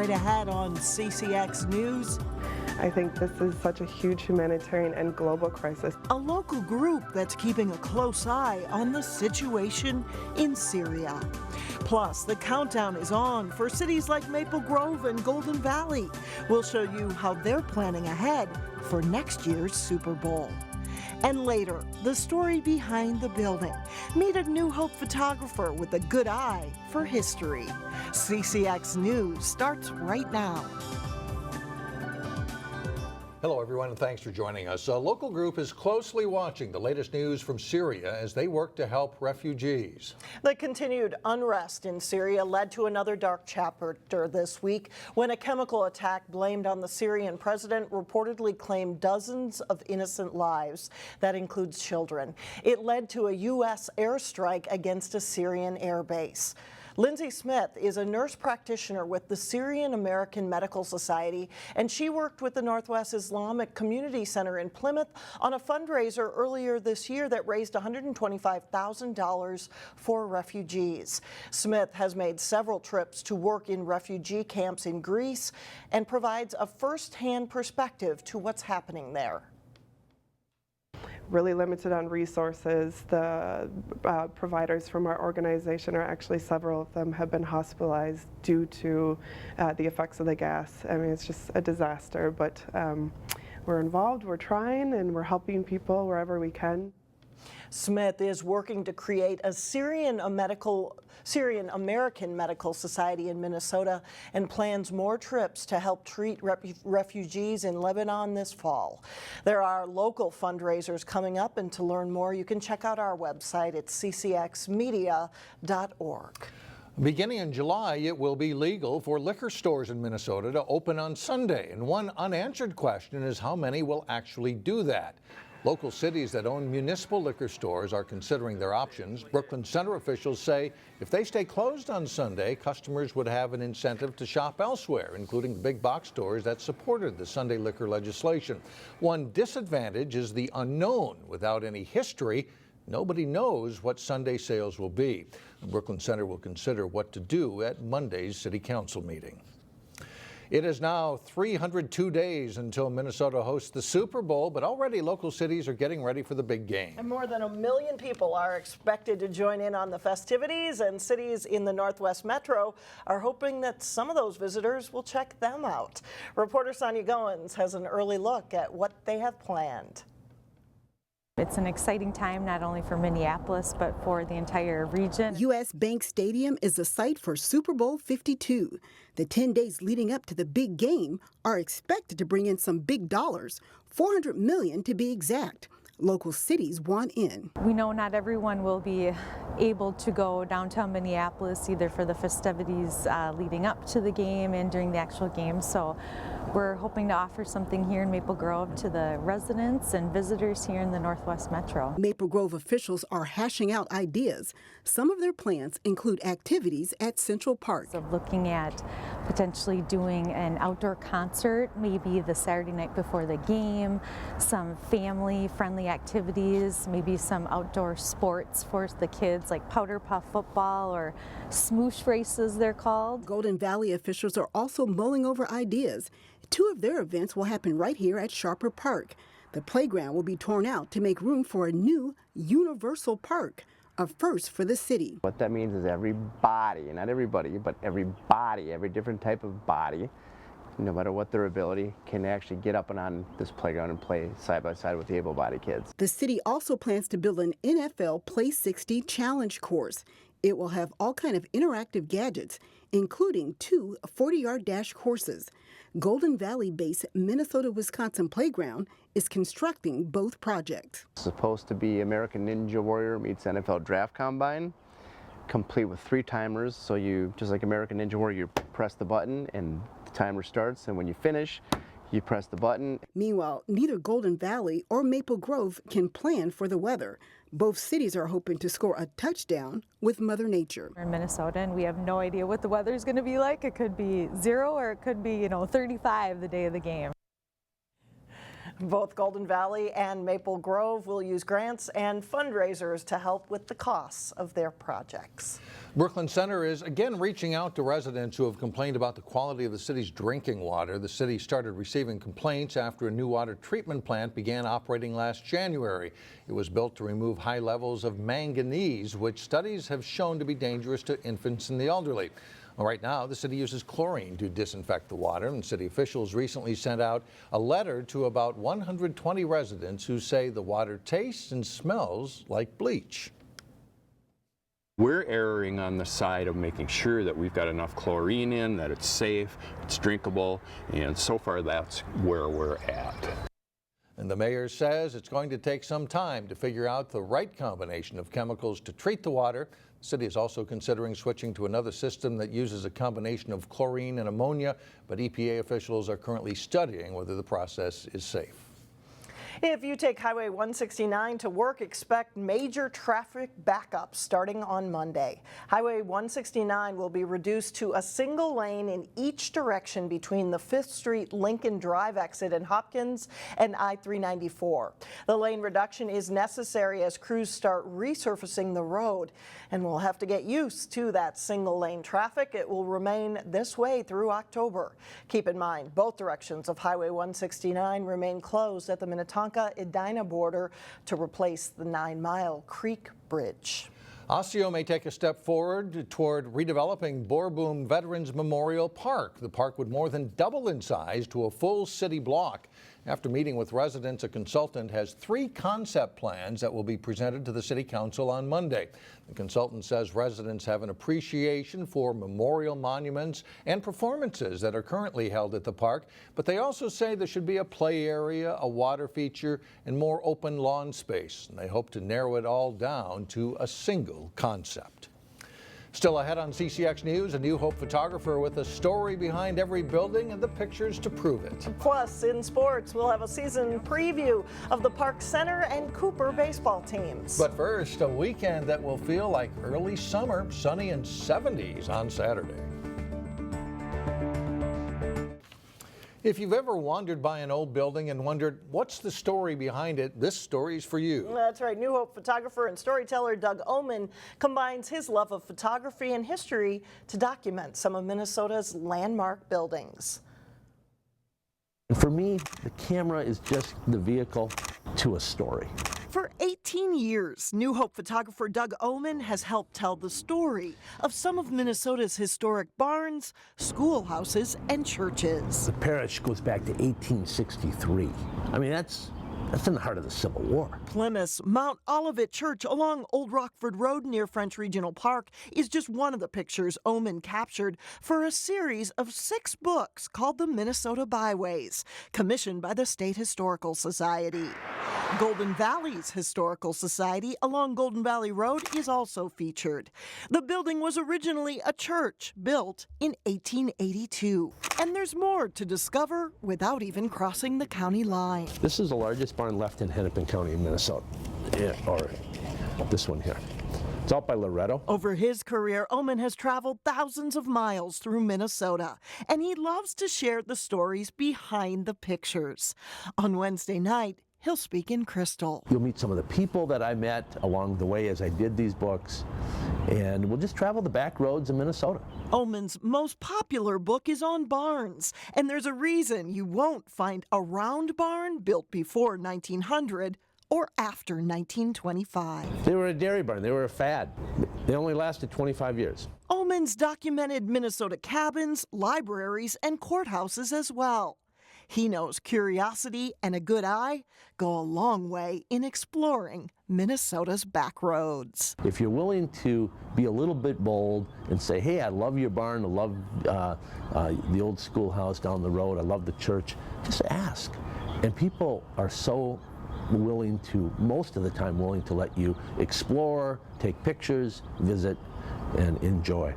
straight ahead on CCX News. I think this is such a huge humanitarian and global crisis. A local group that's keeping a close eye on the situation in Syria. Plus, the countdown is on for cities like Maple Grove and Golden Valley. We'll show you how they're planning ahead for next year's Super Bowl. And later, the story behind the building. Meet a New Hope photographer with a good eye for history. CCX News starts right now. Hello, everyone, and thanks for joining us. A local group is closely watching the latest news from Syria as they work to help refugees. The continued unrest in Syria led to another dark chapter this week when a chemical attack blamed on the Syrian president reportedly claimed dozens of innocent lives. That includes children. It led to a U.S. airstrike against a Syrian airbase. Lindsay Smith is a nurse practitioner with the Syrian American Medical Society, and she worked with the Northwest Islamic Community Center in Plymouth on a fundraiser earlier this year that raised $125,000 for refugees. Smith has made several trips to work in refugee camps in Greece and provides a first-hand perspective to what's happening there. Really limited on resources. The providers from our organization, are actually several of them have been hospitalized due to the effects of the gas. I mean, it's just a disaster, but we're involved, we're trying, and we're helping people wherever we can. Smith is working to create a Syrian American Medical Society in Minnesota and plans more trips to help treat refugees in Lebanon this fall. There are local fundraisers coming up, and to learn more, you can check out our website at ccxmedia.org. Beginning in July, it will be legal for liquor stores in Minnesota to open on Sunday, and one unanswered question is how many will actually do that. Local cities that own municipal liquor stores are considering their options. Brooklyn Center officials say if they stay closed on Sunday, customers would have an incentive to shop elsewhere, including big box stores that supported the Sunday liquor legislation. One disadvantage is the unknown. Without any history, nobody knows what Sunday sales will be. The Brooklyn Center will consider what to do at Monday's City Council meeting. It is now 302 days until Minnesota hosts the Super Bowl, but already local cities are getting ready for the big game. And more than 1 million people are expected to join in on the festivities, and cities in the Northwest Metro are hoping that some of those visitors will check them out. Reporter Sonia Goins has an early look at what they have planned. It's an exciting time not only for Minneapolis, but for the entire region. U.S. Bank Stadium is the site for Super Bowl 52. The 10 days leading up to the big game are expected to bring in some big dollars, $400 million to be exact. Local cities want in. We know not everyone will be able to go downtown Minneapolis either for the festivities leading up to the game and during the actual game. So we're hoping to offer something here in Maple Grove to the residents and visitors here in the Northwest Metro. Maple Grove officials are hashing out ideas. Some of their plans include activities at Central Park. So looking at potentially doing an outdoor concert, maybe the Saturday night before the game, some family-friendly activities, maybe some outdoor sports for the kids like powder puff football or smoosh races they're called. Golden Valley officials are also mulling over ideas. 2 of their events will happen right here at Syria Park. The playground will be torn out to make room for a new universal park, a first for the city. What that means is everybody, not everybody, but everybody, every different type of body, no matter what their ability, can actually get up and on this playground and play side by side with the able-bodied kids. The city also plans to build an NFL Play 60 challenge course. It will have all kinds of interactive gadgets, including 2 40-yard dash courses. Golden Valley-based Minnesota-Wisconsin Playground is constructing both projects. It's supposed to be American Ninja Warrior meets NFL Draft Combine, complete with 3 timers. So you, just like American Ninja Warrior, you press the button and the timer starts, and when you finish, you press the button. Meanwhile, neither Golden Valley or Maple Grove can plan for the weather. Both cities are hoping to score a touchdown with Mother Nature. We're in Minnesota and we have no idea what the weather is going to be like. It could be 0 or it could be, 35 the day of the game. Both Golden Valley and Maple Grove will use grants and fundraisers to help with the costs of their projects. Brooklyn Center is again reaching out to residents who have complained about the quality of the city's drinking water. The city started receiving complaints after a new water treatment plant began operating last January. It was built to remove high levels of manganese, which studies have shown to be dangerous to infants and the elderly. Well, right now, the city uses chlorine to disinfect the water, and city officials recently sent out a letter to about 120 residents who say the water tastes and smells like bleach. We're erring on the side of making sure that we've got enough chlorine in, that it's safe, it's drinkable, and so far that's where we're at. And the mayor says it's going to take some time to figure out the right combination of chemicals to treat the water. The city is also considering switching to another system that uses a combination of chlorine and ammonia, but EPA officials are currently studying whether the process is safe. If you take Highway 169 to work, expect major traffic backups starting on Monday. Highway 169 will be reduced to a single lane in each direction between the 5th Street Lincoln Drive exit in Hopkins and I-394. The lane reduction is necessary as crews start resurfacing the road, and we'll have to get used to that single lane traffic. It will remain this way through October. Keep in mind, both directions of Highway 169 remain closed at the Minnetonka-Edina border to replace the 9 Mile Creek Bridge. Osseo may take a step forward toward redeveloping Boerboom Veterans Memorial Park. The park would more than double in size to a full city block. After meeting with residents, a consultant has 3 concept plans that will be presented to the City Council on Monday. The consultant says residents have an appreciation for memorial monuments and performances that are currently held at the park, but they also say there should be a play area, a water feature, and more open lawn space. And they hope to narrow it all down to a single concept. Still ahead on CCX News, a New Hope photographer with a story behind every building and the pictures to prove it. Plus, in sports, we'll have a season preview of the Park Center and Cooper baseball teams. But first, a weekend that will feel like early summer, sunny and 70s on Saturday. If you've ever wandered by an old building and wondered what's the story behind it, this story's for you. That's right. New Hope photographer and storyteller Doug Oman combines his love of photography and history to document some of Minnesota's landmark buildings. For me, the camera is just the vehicle to a story. For 18 years, New Hope photographer Doug Oman has helped tell the story of some of Minnesota's historic barns, schoolhouses, and churches. The parish goes back to 1863. I mean, that's in the heart of the Civil War. Plymouth's Mount Olivet Church along Old Rockford Road near French Regional Park is just one of the pictures Oman captured for a series of 6 books called The Minnesota Byways, commissioned by the State Historical Society. Golden Valley's Historical Society along Golden Valley Road is also featured. The building was originally a church built in 1882. And there's more to discover without even crossing the county line. This is the largest barn left in Hennepin County in Minnesota. Yeah, or this one here. It's out by Loretto. Over his career, Oman has traveled thousands of miles through Minnesota, and he loves to share the stories behind the pictures. On Wednesday night, he'll speak in Crystal. You'll meet some of the people that I met along the way as I did these books, and we'll just travel the back roads of Minnesota. Oman's most popular book is on barns, and there's a reason you won't find a round barn built before 1900 or after 1925. They were a dairy barn. They were a fad. They only lasted 25 years. Oman's documented Minnesota cabins, libraries, and courthouses as well. He knows curiosity and a good eye go a long way in exploring Minnesota's back roads. If you're willing to be a little bit bold and say, hey, I love your barn, I love the old schoolhouse down the road, I love the church, just ask. And people are so willing to, most of the time, willing to let you explore, take pictures, visit, and enjoy.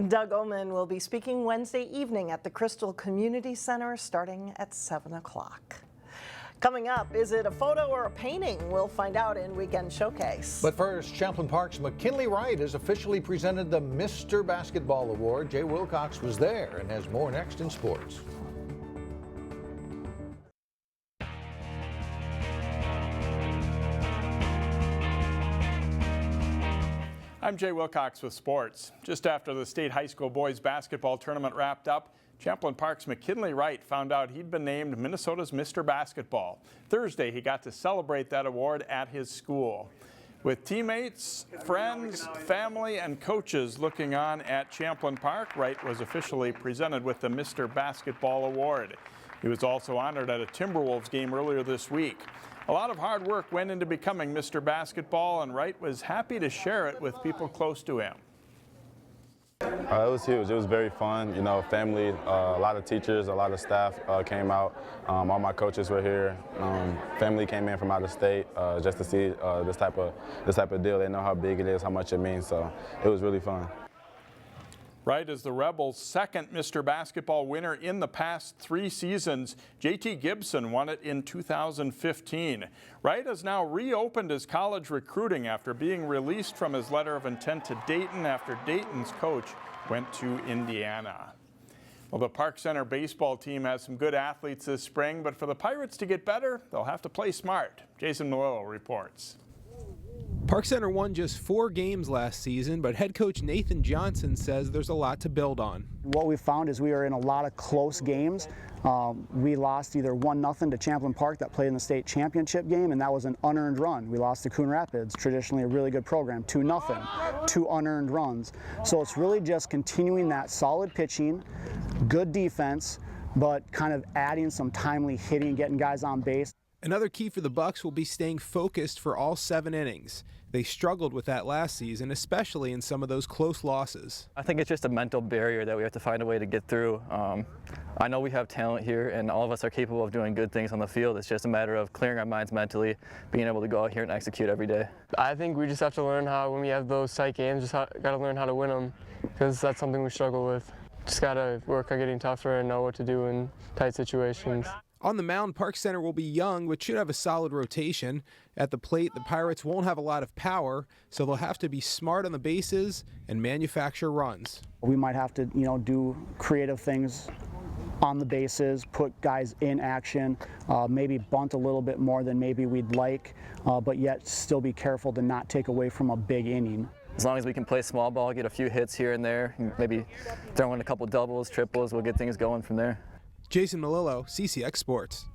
Doug Oman will be speaking Wednesday evening at the Crystal Community Center starting at 7 o'clock. Coming up, is it a photo or a painting? We'll find out in Weekend Showcase. But first, Champlain Park's McKinley Wright has officially presented the Mr. Basketball Award. Jay Wilcox was there and has more next in sports. I'm Jay Wilcox with sports. Just after the state high school boys basketball tournament wrapped up, Champlain Park's McKinley Wright found out he'd been named Minnesota's Mr. Basketball. Thursday, he got to celebrate that award at his school. With teammates, friends, family, and coaches looking on at Champlain Park, Wright was officially presented with the Mr. Basketball Award. He was also honored at a Timberwolves game earlier this week. A lot of hard work went into becoming Mr. Basketball, and Wright was happy to share it with people close to him. It was huge. It was very fun. You know, family, a lot of teachers, a lot of staff came out. All my coaches were here. Family came in from out of state just to see this type of deal. They know how big it is, how much it means. So it was really fun. Wright is the Rebels' second Mr. Basketball winner in the past 3 seasons. JT Gibson won it in 2015. Wright has now reopened his college recruiting after being released from his letter of intent to Dayton after Dayton's coach went to Indiana. Well, the Park Center baseball team has some good athletes this spring, but for the Pirates to get better, they'll have to play smart. Jason Malillo reports. Park Center won just 4 games last season, but head coach Nathan Johnson says there's a lot to build on. What we found is we are in a lot of close games. We lost either 1-0 to Champlain Park that played in the state championship game, and that was an unearned run. We lost to Coon Rapids, traditionally a really good program, 2-0, 2 unearned runs. So it's really just continuing that solid pitching, good defense, but kind of adding some timely hitting, getting guys on base. Another key for the Bucks will be staying focused for all 7 innings. They struggled with that last season, especially in some of those close losses. I think it's just a mental barrier that we have to find a way to get through. I know we have talent here, and all of us are capable of doing good things on the field. It's just a matter of clearing our minds mentally, being able to go out here and execute every day. I think we just have to learn how, when we have those tight games, got to learn how to win them, because that's something we struggle with. Just got to work on getting tougher and know what to do in tight situations. On the mound, Park Center will be young, but should have a solid rotation. At the plate, the Pirates won't have a lot of power, so they'll have to be smart on the bases and manufacture runs. We might have to, do creative things on the bases, put guys in action, maybe bunt a little bit more than maybe we'd like, but yet still be careful to not take away from a big inning. As long as we can play small ball, get a few hits here and there, and maybe throw in a couple doubles, triples, we'll get things going from there. Jason Malillo, CCX Sports.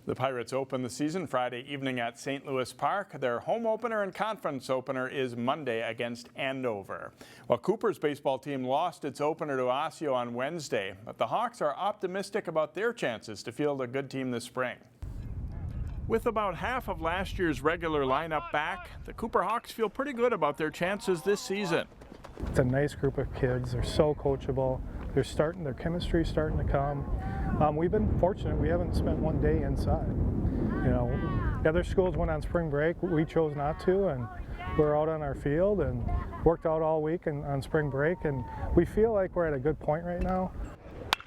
The Pirates open the season Friday evening at St. Louis Park. Their home opener and conference opener is Monday against Andover. Well, Cooper's baseball team lost its opener to Osseo on Wednesday, but the Hawks are optimistic about their chances to field a good team this spring. With about half of last year's regular lineup back, the Cooper Hawks feel pretty good about their chances this season. It's a nice group of kids. They're so coachable. Their chemistry's starting to come. We've been fortunate. We haven't spent one day inside. The other schools went on spring break. We chose not to, and we're out on our field and worked out all week on spring break, and we feel like we're at a good point right now.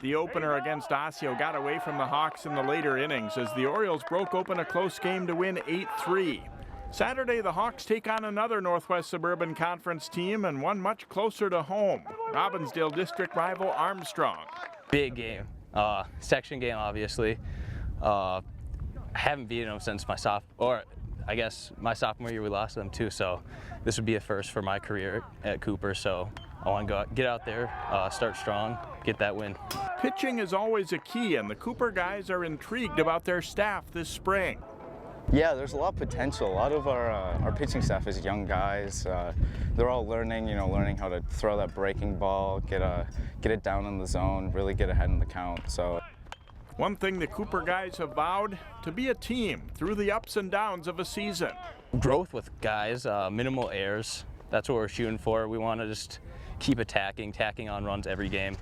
The opener against Osseo got away from the Hawks in the later innings as the Orioles broke open a close game to win 8-3. Saturday, the Hawks take on another Northwest Suburban Conference team and one much closer to home, Robbinsdale district rival Armstrong. Big game, section game obviously. I haven't beaten them since my sophomore year we lost them too, so this would be a first for my career at Cooper, so I want to get out there, start strong, get that win. Pitching is always a key, and the Cooper guys are intrigued about their staff this spring. Yeah, there's a lot of potential. A lot of our pitching staff is young guys. They're all learning how to throw that breaking ball, get it down in the zone, really get ahead in the count. So, one thing the Cooper guys have vowed, to be a team through the ups and downs of a season. Growth with guys, minimal errors. That's what we're shooting for. We want to just keep tacking on runs every game.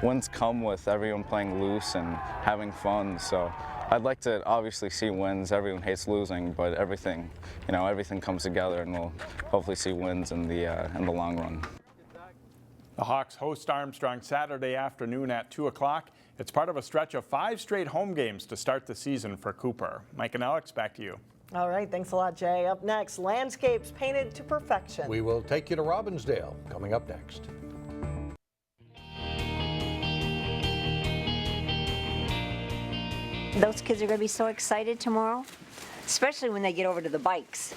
Wins come with everyone playing loose and having fun. So I'd like to obviously see wins. Everyone hates losing, but everything comes together, and we'll hopefully see wins in the long run. The Hawks host Armstrong Saturday afternoon at 2 o'clock. It's part of a stretch of 5 straight home games to start the season for Cooper. Mike and Alex, back to you. All right, thanks a lot, Jay. Up next, landscapes painted to perfection. We will take you to Robbinsdale, coming up next. Those kids are going to be so excited tomorrow, especially when they get over to the bikes.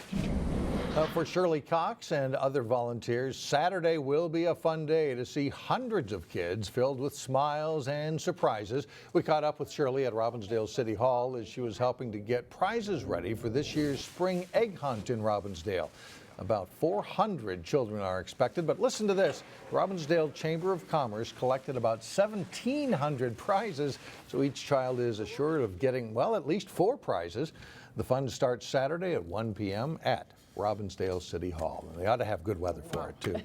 For Shirley Cox and other volunteers, Saturday will be a fun day to see hundreds of kids filled with smiles and surprises. We caught up with Shirley at Robbinsdale City Hall as she was helping to get prizes ready for this year's spring egg hunt in Robbinsdale. About 400 children are expected, but listen to this. The Robbinsdale Chamber of Commerce collected about 1,700 prizes, so each child is assured of getting, well, at least 4 prizes. The fun starts Saturday at 1 p.m. at Robbinsdale City Hall. And they ought to have good weather for it, too.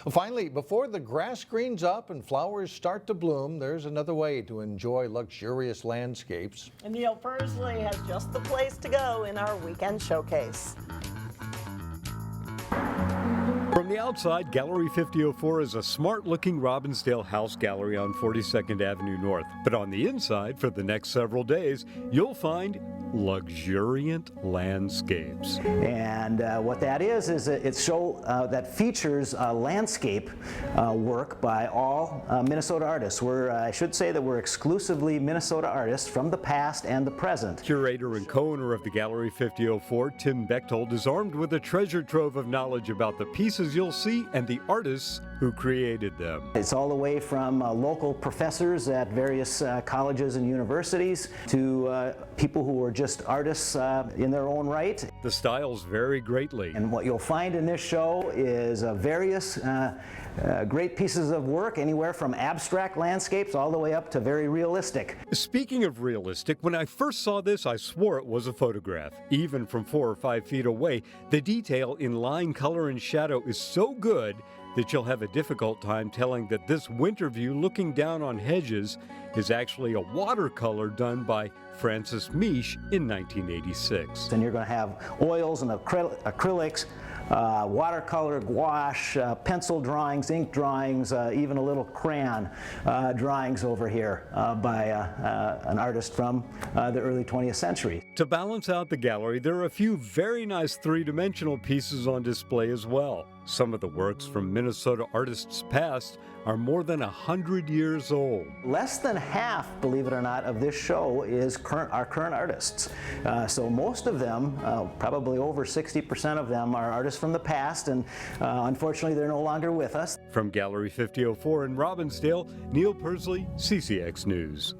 Well, finally, before the grass greens up and flowers start to bloom, there's another way to enjoy luxurious landscapes. And Neil Persley has just the place to go in our weekend showcase. From the outside, Gallery 5004 is a smart-looking Robbinsdale house gallery on 42nd Avenue North. But on the inside, for the next several days, you'll find luxuriant landscapes. And what that is it's show that features landscape work by all Minnesota artists. I should say that we're exclusively Minnesota artists from the past and the present. Curator and co-owner of the Gallery 5004, Tim Bechtold, is armed with a treasure trove of knowledge about the pieces you'll see and the artists who created them. It's all the way from local professors at various colleges and universities to people who are just artists in their own right. The styles vary greatly. And what you'll find in this show is various great pieces of work, anywhere from abstract landscapes all the way up to very realistic. Speaking of realistic, when I first saw this, I swore it was a photograph. Even from 4 or 5 feet away, the detail in line, color, and shadow is so good that you'll have a difficult time telling that this winter view looking down on hedges is actually a watercolor done by Francis Misch in 1986. And you're going to have oils and acrylics, watercolor, gouache, pencil drawings, ink drawings, even a little crayon drawings over here by an artist from the early 20th century. To balance out the gallery, there are a few very nice three-dimensional pieces on display as well. Some of the works from Minnesota artists past are more than 100 years old. Less than half, believe it or not, of this show is our current artists. So most of them, probably over 60% of them, are artists from the past, and unfortunately they're no longer with us. From Gallery 5004 in Robbinsdale, Neil Persley, CCX News.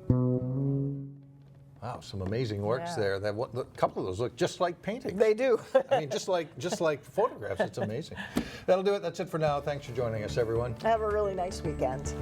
Wow, some amazing works there. A couple of those look just like paintings. They do. I mean, just like photographs. It's amazing. That'll do it. That's it for now. Thanks for joining us, everyone. Have a really nice weekend.